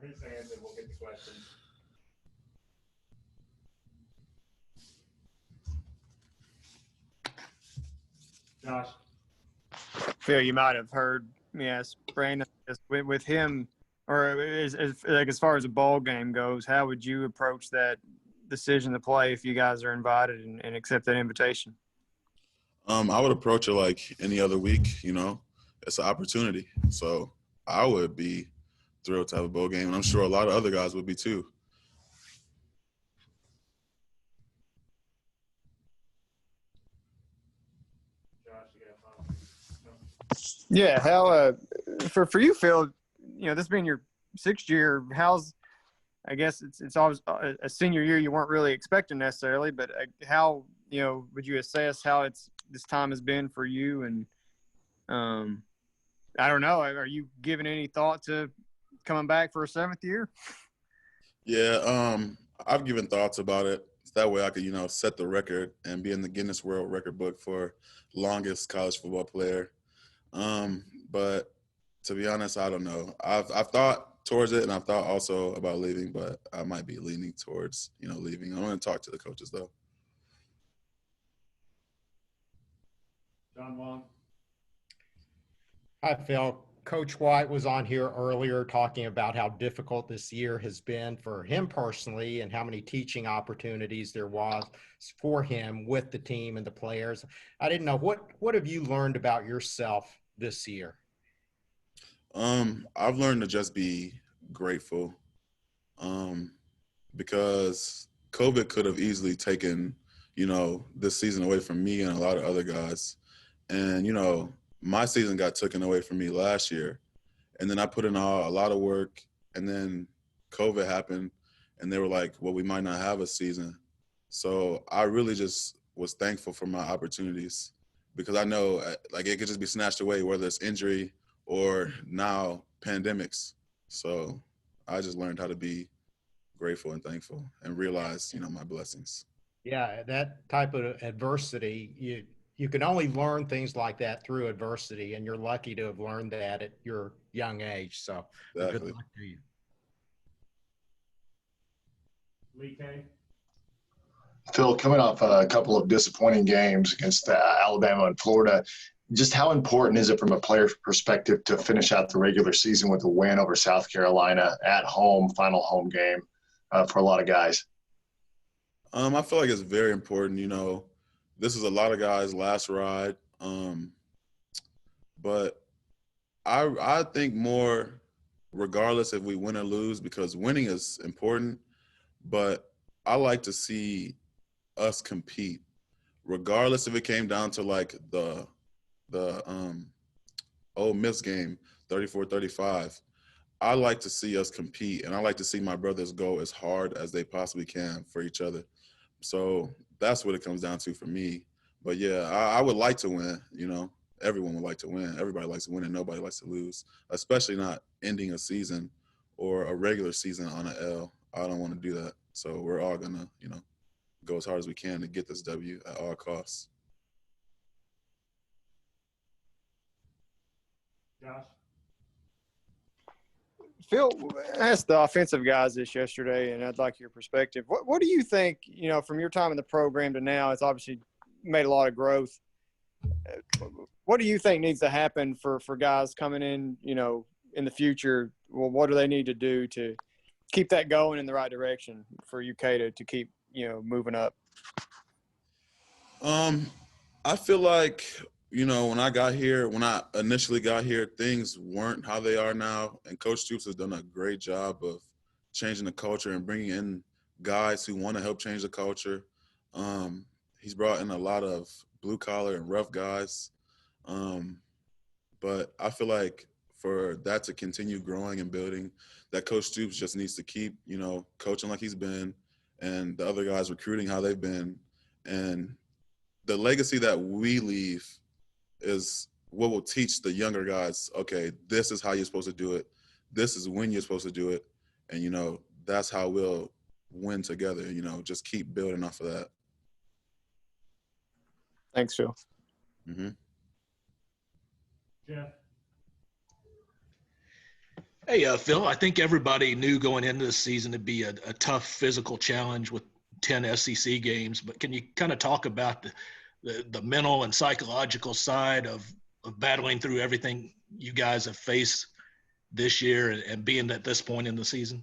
his hands, and we'll get the questions. Josh. Phil, you might have heard me ask Brandon with him, or like as far as a ball game goes, how would you approach that decision to play if you guys are invited and accept that invitation? I would approach it like any other week. It's an opportunity. So I would be thrilled to have a bowl game, and I'm sure a lot of other guys would be too. Yeah, how for you, Phil? This being your 6th year, how's I guess it's always a senior year you weren't really expecting necessarily, but how would you assess how this time has been for you? And I don't know, are you giving any thought to coming back for a 7th year? Yeah, I've given thoughts about it. That way I could set the record and be in the Guinness World Record book for longest college football player. But to be honest, I don't know. I've thought towards it, and I've thought also about leaving, but I might be leaning towards, leaving. I want to talk to the coaches, though. John Wong. Hi, Phil. Coach White was on here earlier talking about how difficult this year has been for him personally and how many teaching opportunities there was for him with the team and the players. I didn't know, what have you learned about yourself this year? I've learned to just be grateful because COVID could have easily taken, this season away from me and a lot of other guys. And, my season got taken away from me last year. And then I put in a lot of work, and then COVID happened, and they were like, well, we might not have a season. So I really just was thankful for my opportunities because I know it could just be snatched away, whether it's injury or now pandemics. So I just learned how to be grateful and thankful and realize, my blessings. Yeah, that type of adversity, you can only learn things like that through adversity, and you're lucky to have learned that at your young age. So exactly. Good luck to you. Lee K. Phil, coming off a couple of disappointing games against Alabama and Florida, just how important is it from a player's perspective to finish out the regular season with a win over South Carolina at home, final home game for a lot of guys? I feel like it's very important. This is a lot of guys' last ride. But I think more regardless if we win or lose, because winning is important, but I like to see us compete regardless if it came down to like the Ole Miss game, 34-35. I like to see us compete, and I like to see my brothers go as hard as they possibly can for each other. So that's what it comes down to for me. But, yeah, I would like to win, Everyone would like to win. Everybody likes to win, and nobody likes to lose, especially not ending a season or a regular season on an L. I don't want to do that. So we're all going to, go as hard as we can to get this W at all costs. Josh. Phil, I asked the offensive guys this yesterday, and I'd like your perspective. What do you think, from your time in the program to now, it's obviously made a lot of growth. What do you think needs to happen for guys coming in, in the future? Well, what do they need to do to keep that going in the right direction for UK to keep, moving up? I feel like, when I initially got here, things weren't how they are now. And Coach Stoops has done a great job of changing the culture and bringing in guys who want to help change the culture. He's brought in a lot of blue collar and rough guys. But I feel like for that to continue growing and building, that Coach Stoops just needs to keep, coaching like he's been, and the other guys recruiting how they've been. And the legacy that we leave is what will teach the younger guys, okay, this is how you're supposed to do it. This is when you're supposed to do it. And, that's how we'll win together, just keep building off of that. Thanks, Phil. Mm-hmm. Jeff. Hey, Phil, I think everybody knew going into this season to be a tough physical challenge with 10 SEC games, but can you kind of talk about the mental and psychological side of battling through everything you guys have faced this year and being at this point in the season?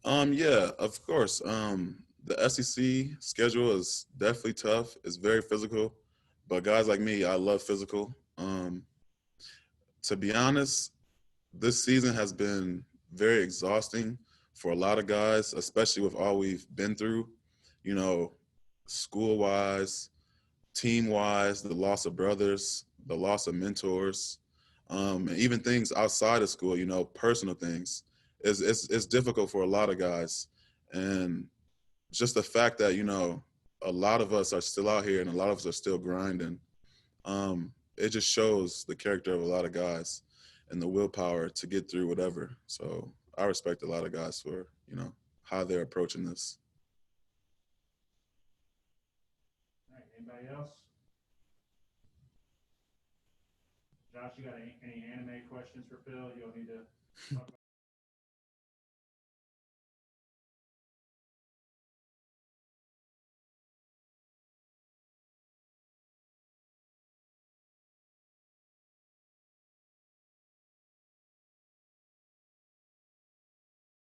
Yeah, of course. The SEC schedule is definitely tough. It's very physical, but guys like me, I love physical. To be honest, this season has been very exhausting for a lot of guys, especially with all we've been through, you know, school wise, team wise, the loss of brothers, the loss of mentors, and even things outside of school, personal things. It's difficult for a lot of guys. And just the fact that, a lot of us are still out here and a lot of us are still grinding, it just shows the character of a lot of guys and the willpower to get through whatever. So I respect a lot of guys for, how they're approaching this. All right, anybody else? Josh, you got any anime questions for Phil? You'll need to talk about